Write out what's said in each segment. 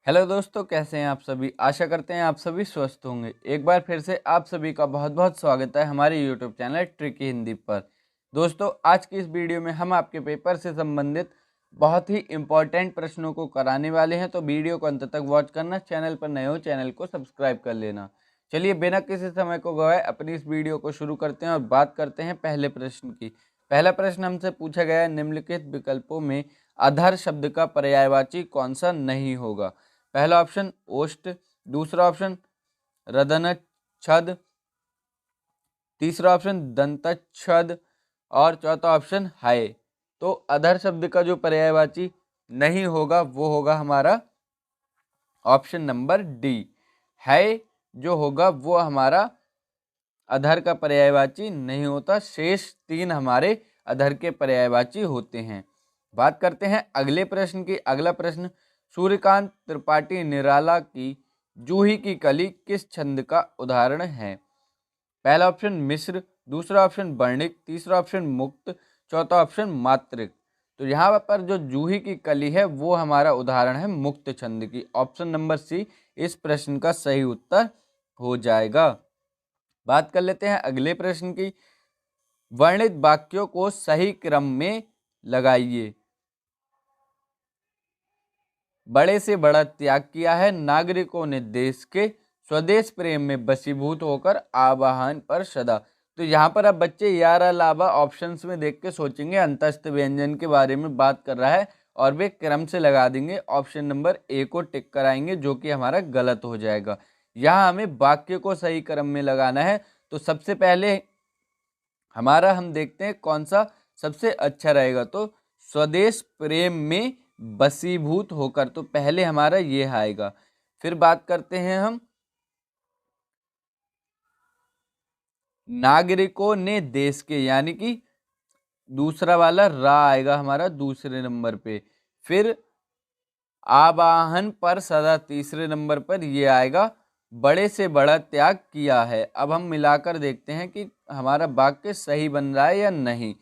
Hello दोस्तों, कैसे हैं आप सभी। आशा करते हैं आप सभी स्वस्थ होंगे। एक बार फिर से आप सभी का बहुत बहुत स्वागत है हमारे यूट्यूब चैनल ट्रिकी हिंदी पर। दोस्तों, आज की इस वीडियो में हम आपके पेपर से संबंधित बहुत ही इम्पोर्टेंट प्रश्नों को कराने वाले हैं, तो वीडियो को अंत तक वॉच करना। चैनल पर नए हो चैनल को सब्सक्राइब कर लेना। चलिए बिना किसी समय को गवाए अपनी इस वीडियो को शुरू करते हैं और बात करते हैं पहले प्रश्न की। पहला प्रश्न हमसे पूछा गया है, निम्नलिखित विकल्पों में अधर शब्द का पर्यायवाची कौन सा नहीं होगा। पहला ऑप्शन ओष्ठ, दूसरा ऑप्शन रदनच्छद, तीसरा ऑप्शन दंतच्छद और चौथा ऑप्शन हाय। तो अधर शब्द का जो पर्यायवाची नहीं होगा वो होगा हमारा ऑप्शन नंबर डी। है जो होगा वो हमारा अधर का पर्यायवाची नहीं होता। शेष तीन हमारे अधर के पर्यायवाची होते हैं। बात करते हैं अगले प्रश्न की। अगला प्रश्न, सूर्यकांत त्रिपाठी निराला की जूही की कली किस छंद का उदाहरण है। पहला ऑप्शन मिश्र, दूसरा ऑप्शन वर्णिक, तीसरा ऑप्शन मुक्त, चौथा ऑप्शन मात्रिक। तो यहाँ पर जो जूही की कली है वो हमारा उदाहरण है मुक्त छंद की। ऑप्शन नंबर सी इस प्रश्न का सही उत्तर हो जाएगा। बात कर लेते हैं अगले प्रश्न की। वर्णित वाक्यों को सही क्रम में लगाइए। बड़े से बड़ा त्याग किया है, नागरिकों ने देश के स्वदेश प्रेम में वशीभूत होकर आवाहन पर सदा। तो यहाँ पर अब बच्चे यार अलावा ऑप्शंस में देख के सोचेंगे अंतस्थ व्यंजन के बारे में बात कर रहा है और वे क्रम से लगा देंगे। ऑप्शन नंबर ए को टिक कराएंगे जो कि हमारा गलत हो जाएगा। यहाँ हमें वाक्य को सही क्रम में लगाना है। तो सबसे पहले हमारा हम देखते हैं कौन सा सबसे अच्छा रहेगा। तो स्वदेश प्रेम में बसीभूत होकर, तो पहले हमारा ये आएगा। फिर बात करते हैं हम नागरिकों ने देश के, यानी कि दूसरा वाला रा आएगा हमारा दूसरे नंबर पे। फिर आवाहन पर सदा तीसरे नंबर पर ये आएगा। बड़े से बड़ा त्याग किया है। अब हम मिलाकर देखते हैं कि हमारा वाक्य सही बन रहा है या नहीं।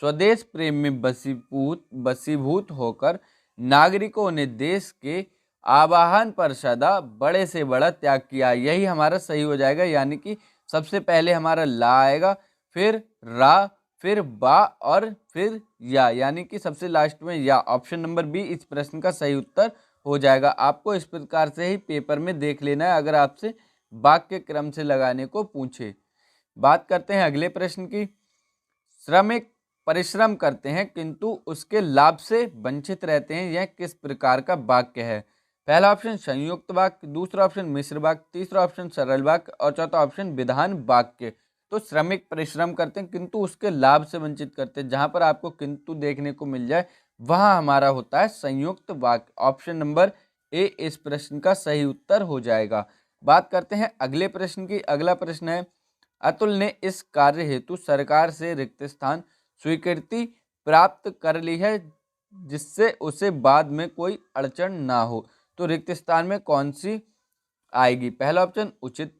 स्वदेश प्रेम में बसीभूत होकर नागरिकों ने देश के आवाहन पर सदा बड़े से बड़ा त्याग किया, यही हमारा सही हो जाएगा। यानी कि सबसे पहले हमारा ला आएगा, फिर रा, फिर बा और फिर या, यानी कि सबसे लास्ट में या। ऑप्शन नंबर बी इस प्रश्न का सही उत्तर हो जाएगा। आपको इस प्रकार से ही पेपर में देख लेना है अगर आपसे वाक्य क्रम से लगाने को पूछे। बात करते हैं अगले प्रश्न की। श्रमिक परिश्रम करते हैं किंतु उसके लाभ से वंचित रहते हैं, यह किस प्रकार का वाक्य है। पहला ऑप्शन संयुक्त वाक्य, दूसरा ऑप्शन मिश्र वाक्य, तीसरा ऑप्शन सरल वाक्य और चौथा ऑप्शन विधान वाक्य। तो श्रमिक परिश्रम करते हैं किंतु उसके लाभ से वंचित करते हैं, जहां पर आपको किंतु देखने को मिल जाए वहां हमारा होता है संयुक्त वाक्य। ऑप्शन नंबर ए इस प्रश्न का सही उत्तर हो जाएगा। बात करते हैं अगले प्रश्न की। अगला प्रश्न है, अतुल ने इस कार्य हेतु सरकार से रिक्त स्थान स्वीकृति प्राप्त कर ली है जिससे उसे बाद में कोई अड़चन ना हो। तो रिक्त स्थान में कौन सी आएगी। पहला ऑप्शन उचित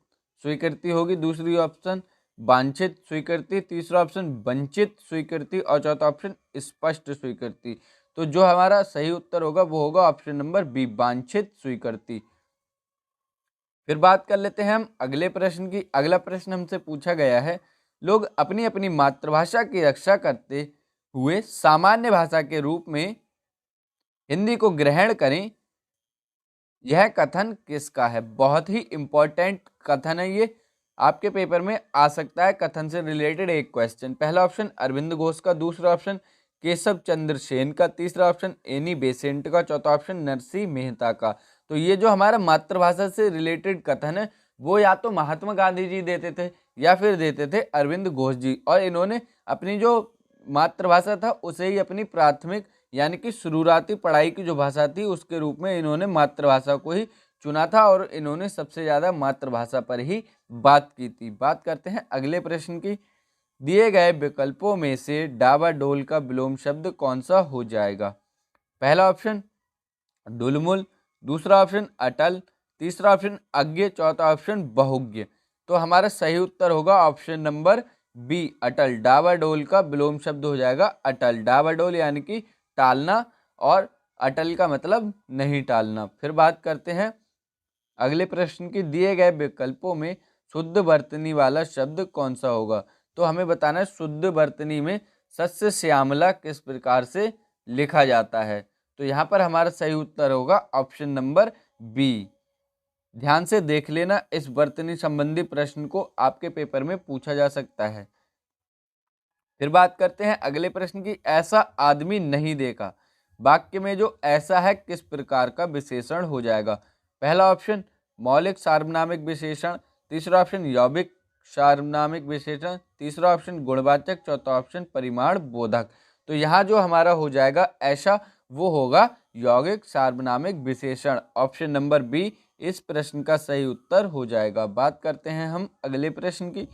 स्वीकृति होगी, दूसरी ऑप्शन वांछित स्वीकृति, तीसरा ऑप्शन वंचित स्वीकृति और चौथा ऑप्शन स्पष्ट स्वीकृति। तो जो हमारा सही उत्तर होगा वो होगा ऑप्शन नंबर बी, वांछित स्वीकृति। फिर बात कर लेते हैं हम अगले प्रश्न की। अगला प्रश्न हमसे पूछा गया है, लोग अपनी अपनी मातृभाषा की रक्षा करते हुए सामान्य भाषा के रूप में हिंदी को ग्रहण करें, यह कथन किसका है। बहुत ही इंपॉर्टेंट कथन है ये, आपके पेपर में आ सकता है कथन से रिलेटेड एक क्वेश्चन। पहला ऑप्शन अरविंद घोष का, दूसरा ऑप्शन केशव चंद्र सेन का, तीसरा ऑप्शन एनी बेसेंट का, चौथा ऑप्शन नरसिंह मेहता का। तो ये जो हमारा मातृभाषा से रिलेटेड कथन है वो या तो महात्मा गांधी जी देते थे या फिर देते थे अरविंद घोष जी, और इन्होंने अपनी जो मातृभाषा था उसे ही अपनी प्राथमिक यानी कि शुरुआती पढ़ाई की जो भाषा थी उसके रूप में इन्होंने मातृभाषा को ही चुना था और इन्होंने सबसे ज़्यादा मातृभाषा पर ही बात की थी। बात करते हैं अगले प्रश्न की। दिए गए विकल्पों में से डावाडोल का विलोम शब्द कौन सा हो जाएगा। पहला ऑप्शन डुलमुल, दूसरा ऑप्शन अटल, तीसरा ऑप्शन अज्ञ, चौथा ऑप्शन बहुज्ञ। तो हमारा सही उत्तर होगा ऑप्शन नंबर बी, अटल। डावाडोल का विलोम शब्द हो जाएगा अटल। डावाडोल यानी कि टालना और अटल का मतलब नहीं टालना। फिर बात करते हैं अगले प्रश्न की, दिए गए विकल्पों में शुद्ध वर्तनी वाला शब्द कौन सा होगा। तो हमें बताना है शुद्ध वर्तनी में सस्य श्यामला किस प्रकार से लिखा जाता है। तो यहाँ पर हमारा सही उत्तर होगा ऑप्शन नंबर बी। ध्यान से देख लेना, इस वर्तनी संबंधी प्रश्न को आपके पेपर में पूछा जा सकता है। फिर बात करते हैं अगले प्रश्न की, ऐसा आदमी नहीं देखा वाक्य में जो ऐसा है किस प्रकार का विशेषण हो जाएगा। पहला ऑप्शन मौलिक सार्वनामिक विशेषण, तीसरा ऑप्शन यौगिक सार्वनामिक विशेषण, तीसरा ऑप्शन गुणवाचक, चौथा ऑप्शन परिमाण बोधक। तो यहाँ जो हमारा हो जाएगा ऐसा, वो होगा यौगिक सार्वनामिक विशेषण। ऑप्शन नंबर बी इस प्रश्न का सही उत्तर हो जाएगा। बात करते हैं हम अगले प्रश्न की,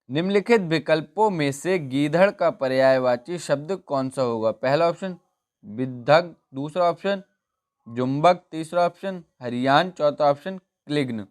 निम्नलिखित विकल्पों में से गीधड़ का पर्यायवाची शब्द कौन सा होगा। पहला ऑप्शन विद्धग, दूसरा ऑप्शन जुम्बक, तीसरा ऑप्शन हरियान, चौथा ऑप्शन क्लिग्न।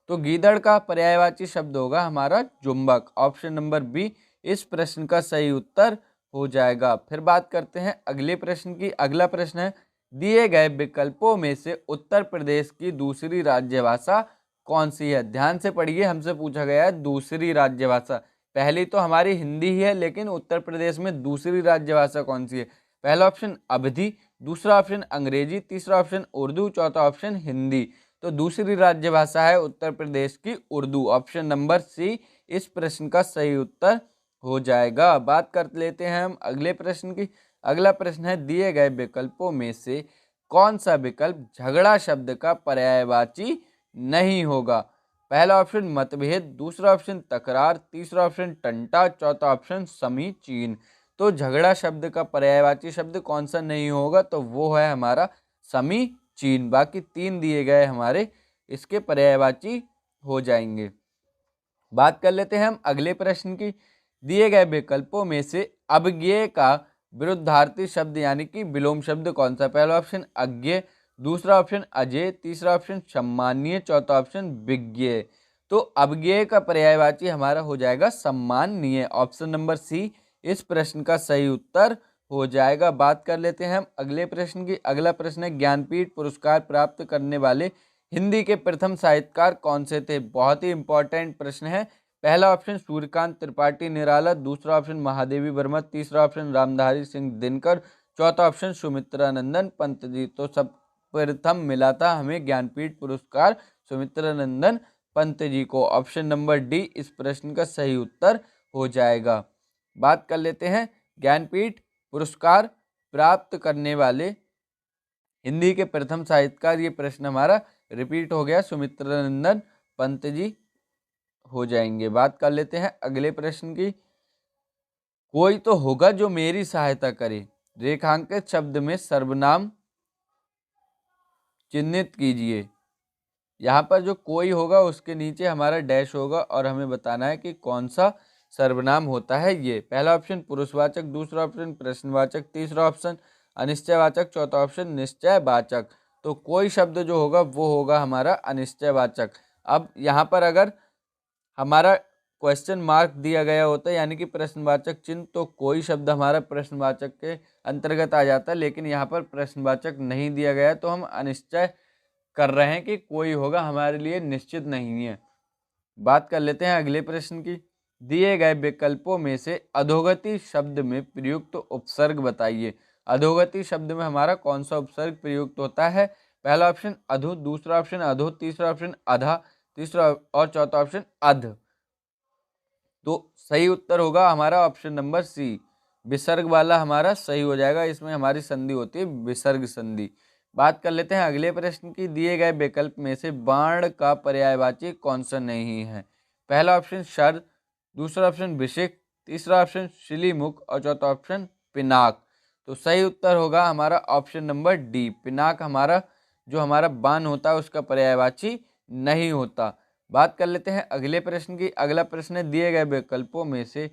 तो गीदड़ का पर्यायवाची शब्द होगा हमारा जुम्बक। ऑप्शन नंबर बी इस प्रश्न का सही उत्तर हो जाएगा। फिर बात करते हैं अगले प्रश्न की। अगला प्रश्न है, दिए गए विकल्पों में से उत्तर प्रदेश की दूसरी राज्यभाषा कौन सी है। ध्यान से पढ़िए, हमसे पूछा गया है दूसरी राज्यभाषा। पहली तो हमारी हिंदी ही है, लेकिन उत्तर प्रदेश में दूसरी राज्यभाषा कौन सी है। पहला ऑप्शन अवधी, दूसरा ऑप्शन अंग्रेजी, तीसरा ऑप्शन उर्दू, चौथा ऑप्शन हिंदी। तो दूसरी राज्यभाषा है उत्तर प्रदेश की उर्दू। ऑप्शन नंबर सी इस प्रश्न का सही उत्तर हो जाएगा। बात कर लेते हैं हम अगले प्रश्न की। अगला प्रश्न है, दिए गए विकल्पों में से कौन सा विकल्प झगड़ा शब्द का पर्यायवाची नहीं होगा। पहला ऑप्शन मतभेद, दूसरा ऑप्शन तकरार, तीसरा ऑप्शन टंटा, चौथा ऑप्शन समीचीन। तो झगड़ा शब्द का पर्यायवाची शब्द कौन सा नहीं होगा, तो वो है हमारा समीचीन। बाकी तीन दिए गए हमारे इसके पर्यायवाची हो जाएंगे। बात कर लेते हैं हम अगले प्रश्न की, दिए गए विकल्पों में से अवज्ञेय का विरुद्धार्थी शब्द यानी कि विलोम शब्द कौन सा। पहला ऑप्शन अज्ञेय, दूसरा ऑप्शन अजेय, तीसरा ऑप्शन सम्मानीय, चौथा ऑप्शन विज्ञेय। तो अवज्ञेय का पर्यायवाची हमारा हो जाएगा सम्माननीय। ऑप्शन नंबर सी इस प्रश्न का सही उत्तर हो जाएगा। बात कर लेते हैं हम अगले प्रश्न की। अगला प्रश्न है, ज्ञानपीठ पुरस्कार प्राप्त करने वाले हिंदी के प्रथम साहित्यकार कौन से थे। बहुत ही इंपॉर्टेंट प्रश्न है। पहला ऑप्शन सूर्यकांत त्रिपाठी निराला, दूसरा ऑप्शन महादेवी वर्मा, तीसरा ऑप्शन रामधारी सिंह दिनकर, चौथा ऑप्शन सुमित्रानंदन पंत जी। तो सब प्रथम मिला था हमें ज्ञानपीठ पुरस्कार सुमित्रानंदन पंत जी को। ऑप्शन नंबर डी इस प्रश्न का सही उत्तर हो जाएगा। बात कर लेते हैं ज्ञानपीठ पुरस्कार प्राप्त करने वाले हिंदी के प्रथम साहित्यकार, ये प्रश्न हमारा रिपीट हो गया, सुमित्रानंदन पंत जी हो जाएंगे। बात कर लेते हैं अगले प्रश्न की, कोई तो होगा जो मेरी सहायता करे, रेखांकित शब्द में सर्वनाम चिन्हित कीजिए। यहाँ पर जो कोई होगा उसके नीचे हमारा डैश होगा और हमें बताना है कि कौन सा सर्वनाम होता है ये। पहला ऑप्शन पुरुषवाचक, दूसरा ऑप्शन प्रश्नवाचक, तीसरा ऑप्शन अनिश्चयवाचक, चौथा ऑप्शन निश्चयवाचक। तो कोई शब्द जो होगा वो होगा हमारा अनिश्चयवाचक। अब यहाँ पर अगर हमारा क्वेश्चन मार्क दिया गया होता है यानी कि प्रश्नवाचक चिन्ह, तो कोई शब्द हमारा प्रश्नवाचक के अंतर्गत आ जाता है, लेकिन यहाँ पर प्रश्नवाचक नहीं दिया गया है तो हम अनिश्चय कर रहे हैं कि कोई होगा, हमारे लिए निश्चित नहीं है। बात कर लेते हैं अगले प्रश्न की, दिए गए विकल्पों में से अधोगति शब्द में प्रयुक्त उपसर्ग बताइए। अधोगति शब्द में हमारा कौन सा उपसर्ग प्रयुक्त होता है। पहला ऑप्शन अधु, दूसरा ऑप्शन अधो, तीसरा ऑप्शन अधा, तीसरा और चौथा ऑप्शन अध। तो सही उत्तर होगा हमारा ऑप्शन नंबर सी, विसर्ग वाला हमारा सही हो जाएगा। इसमें हमारी संधि होती है विसर्ग संधि। बात कर लेते हैं अगले प्रश्न की, दिए गए विकल्प में से बाण का पर्यायवाची कौन सा नहीं है। पहला ऑप्शन शर, दूसरा ऑप्शन विषिक, तीसरा ऑप्शन शिलीमुख और चौथा ऑप्शन पिनाक। तो सही उत्तर होगा हमारा ऑप्शन नंबर डी, पिनाक हमारा जो हमारा बाण होता है उसका पर्यायवाची नहीं होता। बात कर लेते हैं अगले प्रश्न की। अगला प्रश्न है, दिए गए विकल्पों में से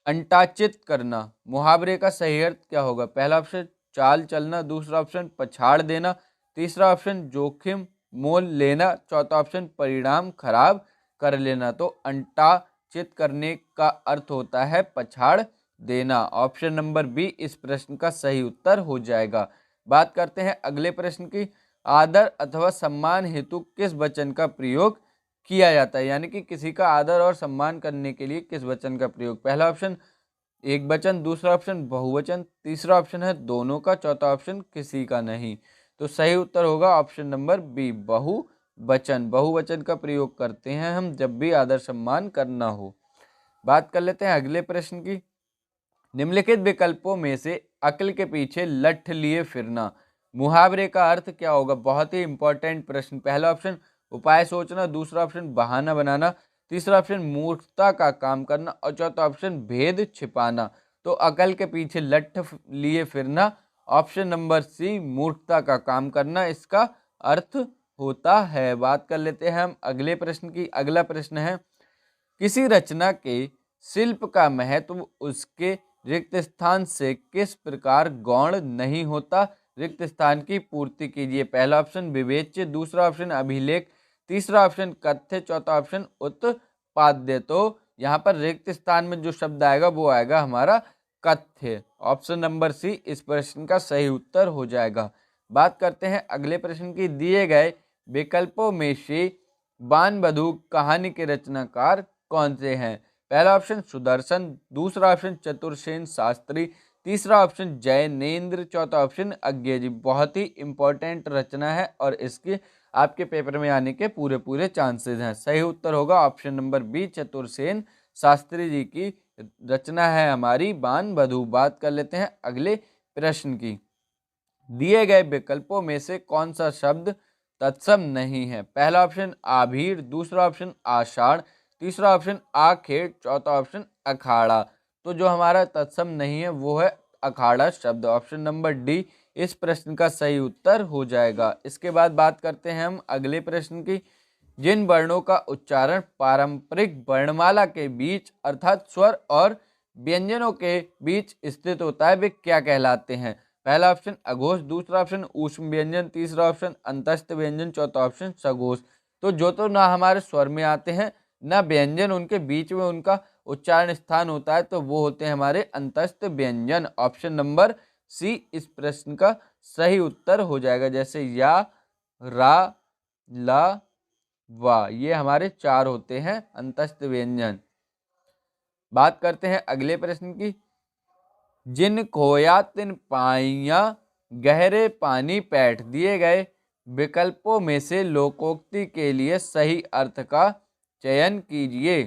अंटाचित करना मुहावरे का सही अर्थ क्या होगा। पहला ऑप्शन चाल चलना, दूसरा ऑप्शन पछाड़ देना, तीसरा ऑप्शन जोखिम मोल लेना, चौथा ऑप्शन परिणाम खराब कर लेना। तो अंटाचित करने का अर्थ होता है पछाड़ देना। ऑप्शन नंबर बी इस प्रश्न का सही उत्तर हो जाएगा। बात करते हैं अगले प्रश्न की। आदर अथवा सम्मान हेतु किस वचन का प्रयोग किया जाता है, यानी कि किसी का आदर और सम्मान करने के लिए किस वचन का प्रयोग। पहला ऑप्शन एक वचन, दूसरा ऑप्शन बहुवचन, तीसरा ऑप्शन है दोनों का, चौथा ऑप्शन किसी का नहीं। तो सही उत्तर होगा ऑप्शन नंबर बी बहुवचन। बहुवचन का प्रयोग करते हैं हम जब भी आदर सम्मान करना हो। बात कर लेते हैं अगले प्रश्न की। निम्नलिखित विकल्पों में से अक्ल के पीछे लठ लिए फिरना मुहावरे का अर्थ क्या होगा। बहुत ही इंपॉर्टेंट प्रश्न। पहला ऑप्शन उपाय सोचना, दूसरा ऑप्शन बहाना बनाना, तीसरा ऑप्शन मूर्खता का काम करना और चौथा ऑप्शन भेद छिपाना। तो अकल के पीछे लठ लिए फिरना, ऑप्शन नंबर सी मूर्खता का काम करना इसका अर्थ होता है। बात कर लेते हैं हम अगले प्रश्न की। अगला प्रश्न है किसी रचना के शिल्प का महत्व उसके रिक्त स्थान से किस प्रकार गौण नहीं होता। रिक्त स्थान की पूर्ति कीजिए। पहला ऑप्शन विवेच्य, दूसरा ऑप्शन अभिलेख, तीसरा ऑप्शन कथ्य, चौथा ऑप्शन उत्पाद्य। तो यहाँ पर रिक्त स्थान में जो शब्द आएगा वो आएगा हमारा कथ्य। ऑप्शन नंबर सी इस प्रश्न का सही उत्तर हो जाएगा। बात करते हैं अगले प्रश्न की। दिए गए विकल्पों में से बाणबधू कहानी के रचनाकार कौन से हैं। पहला ऑप्शन सुदर्शन, दूसरा ऑप्शन चतुर्सेन शास्त्री, तीसरा ऑप्शन जैनेन्द्र, चौथा ऑप्शन अज्ञेय। बहुत ही इंपॉर्टेंट रचना है और इसके आपके पेपर में आने के पूरे पूरे चांसेस हैं। सही उत्तर होगा option number B Chatursen Shastri ji की रचना है हमारी बाणबधू। बात कर लेते हैं अगले प्रश्न की। दिए गए विकल्पों में से कौन सा शब्द तत्सम नहीं है। पहला ऑप्शन आभीर, दूसरा ऑप्शन आषाढ़, तीसरा ऑप्शन आखेड़, चौथा ऑप्शन अखाड़ा। तो जो हमारा तत्सम नहीं है वो है अखाड़ा शब्द। ऑप्शन नंबर डी इस प्रश्न का सही उत्तर हो जाएगा। इसके बाद बात करते हैं हम अगले प्रश्न की। जिन वर्णों का उच्चारण पारंपरिक वर्णमाला के बीच अर्थात स्वर और व्यंजनों के बीच स्थित होता है वे क्या कहलाते हैं। पहला ऑप्शन अघोष, दूसरा ऑप्शन ऊष्म व्यंजन, तीसरा ऑप्शन अंतस्थ व्यंजन, चौथा ऑप्शन सघोष। तो ना हमारे स्वर में आते हैं ना व्यंजन उनके बीच में उनका उच्चारण स्थान होता है, तो वो होते हैं हमारे अंतस्थ व्यंजन। ऑप्शन नंबर सी इस प्रश्न का सही उत्तर हो जाएगा। जैसे या, रा, ला, वा, ये हमारे चार होते हैं अंतस्थ व्यंजन। बात करते हैं अगले प्रश्न की। जिन खोया तिन पाइया गहरे पानी पैठ। दिए गए विकल्पों में से लोकोक्ति के लिए सही अर्थ का चयन कीजिए।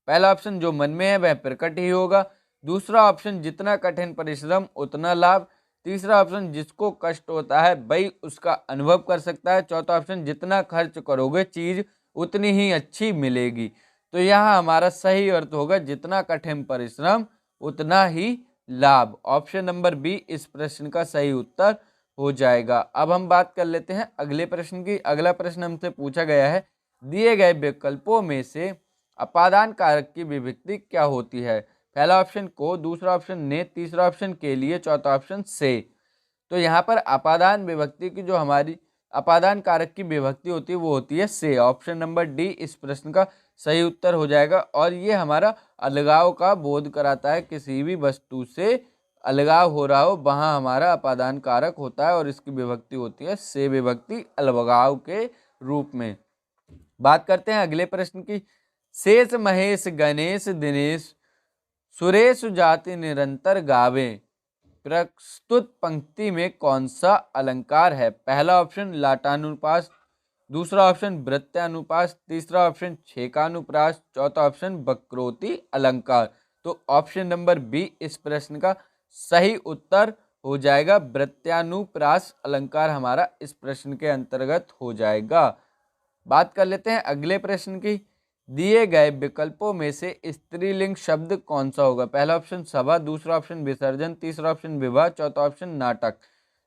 पहला ऑप्शन जो मन में है वह प्रकट ही होगा, दूसरा ऑप्शन जितना कठिन परिश्रम उतना लाभ, तीसरा ऑप्शन जिसको कष्ट होता है वही उसका अनुभव कर सकता है, चौथा ऑप्शन जितना खर्च करोगे चीज उतनी ही अच्छी मिलेगी। तो यहाँ हमारा सही अर्थ होगा जितना कठिन परिश्रम उतना ही लाभ। ऑप्शन नंबर बी इस प्रश्न का सही उत्तर हो जाएगा। अब हम बात कर लेते हैं अगले प्रश्न की। अगला प्रश्न हमसे पूछा गया है दिए गए विकल्पों में से अपादान कारक की विभक्ति क्या होती है। पहला ऑप्शन को, दूसरा ऑप्शन ने, तीसरा ऑप्शन के लिए, चौथा ऑप्शन से। तो यहाँ पर अपादान विभक्ति की जो हमारी अपादान कारक की विभक्ति होती है वो होती है से। ऑप्शन नंबर डी इस प्रश्न का सही उत्तर हो जाएगा। और ये हमारा अलगाव का बोध कराता है। किसी भी वस्तु से अलगाव हो रहा हो वहाँ हमारा अपादान कारक होता है और इसकी विभक्ति होती है से विभक्ति अलगाव के रूप में। बात करते हैं अगले प्रश्न की। शेष महेश गणेश दिनेश सुरेश जाति निरंतर गावे। प्रस्तुत पंक्ति में कौन सा अलंकार है। पहला ऑप्शन लाटानुप्रास, दूसरा ऑप्शन वृत्तानुप्रास, तीसरा ऑप्शन छेकानुप्रास, चौथा ऑप्शन वक्रोक्ति अलंकार। तो ऑप्शन नंबर बी इस प्रश्न का सही उत्तर हो जाएगा। वृत्तानुप्रास अलंकार हमारा इस प्रश्न के अंतर्गत हो जाएगा। बात कर लेते हैं अगले प्रश्न की। दिए गए विकल्पों में से स्त्रीलिंग शब्द कौन सा होगा। पहला ऑप्शन सभा, दूसरा ऑप्शन विसर्जन, तीसरा ऑप्शन विवाह, चौथा ऑप्शन नाटक।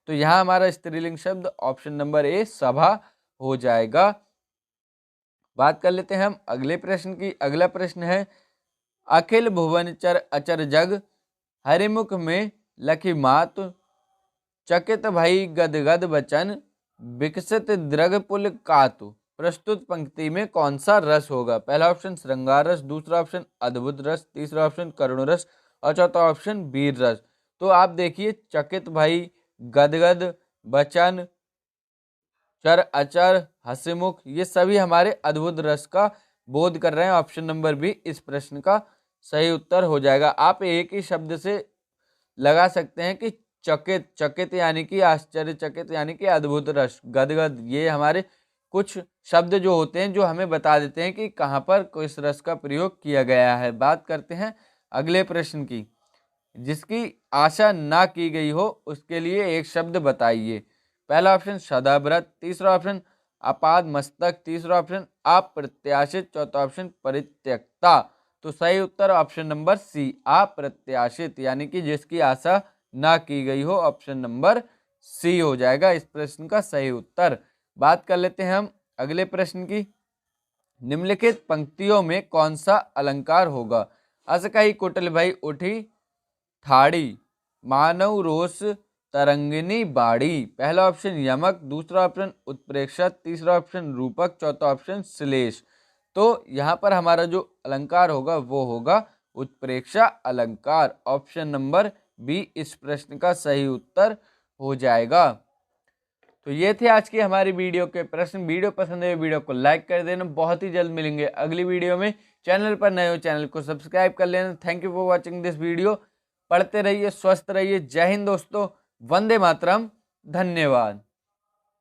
तो यहाँ हमारा स्त्रीलिंग शब्द ऑप्शन नंबर ए सभा हो जाएगा। बात कर लेते हैं हम अगले प्रश्न की। अगला प्रश्न है अखिल भुवन चर अचर जग हरिमुख में लखी मात चकित भई गदगद बचन विकसित द्रगपुल कातु। प्रस्तुत पंक्ति में कौन सा रस होगा। पहला ऑप्शन श्रृंगार रस, दूसरा ऑप्शन अद्भुत रस, तीसरा ऑप्शन करुण रस और चौथा ऑप्शन वीर रस। तो आप देखिए चकित भाई, गदगद, वचन, चर अचर, हंसमुख, ये सभी हमारे अद्भुत रस का बोध कर रहे हैं। ऑप्शन नंबर बी इस प्रश्न का सही उत्तर हो जाएगा। आप एक ही शब्द से लगा सकते हैं कि चकित, चकित यानी कि आश्चर्यचकित यानी कि अद्भुत रस, गदगद, ये हमारे कुछ शब्द जो होते हैं जो हमें बता देते हैं कि कहाँ पर किस रस का प्रयोग किया गया है। बात करते हैं अगले प्रश्न की। जिसकी आशा ना की गई हो उसके लिए एक शब्द बताइए। पहला ऑप्शन सदाव्रत, तीसरा ऑप्शन अपाद मस्तक, तीसरा ऑप्शन अप्रत्याशित, चौथा ऑप्शन परित्यक्ता। तो सही उत्तर ऑप्शन नंबर सी अप्रत्याशित, यानी कि जिसकी आशा ना की गई हो। ऑप्शन नंबर सी हो जाएगा इस प्रश्न का सही उत्तर। बात कर लेते हैं हम अगले प्रश्न की। निम्नलिखित पंक्तियों में कौन सा अलंकार होगा। अस कही कुटिल भई उठी ठाड़ी, मानव रोष तरंगिनी बाड़ी। पहला ऑप्शन यमक, दूसरा ऑप्शन उत्प्रेक्षक, तीसरा ऑप्शन रूपक, चौथा ऑप्शन श्लेष। तो यहाँ पर हमारा जो अलंकार होगा वो होगा उत्प्रेक्षा अलंकार। ऑप्शन नंबर बी इस प्रश्न का सही उत्तर हो जाएगा। तो ये थे आज की हमारी वीडियो के प्रश्न। वीडियो पसंद है वीडियो को लाइक कर देना। बहुत ही जल्द मिलेंगे अगली वीडियो में। चैनल पर नए हो चैनल को सब्सक्राइब कर लेना। Thank you for watching this video. पढ़ते रहिए, स्वस्थ रहिए। जय हिंद दोस्तों, वंदे मातरम, धन्यवाद।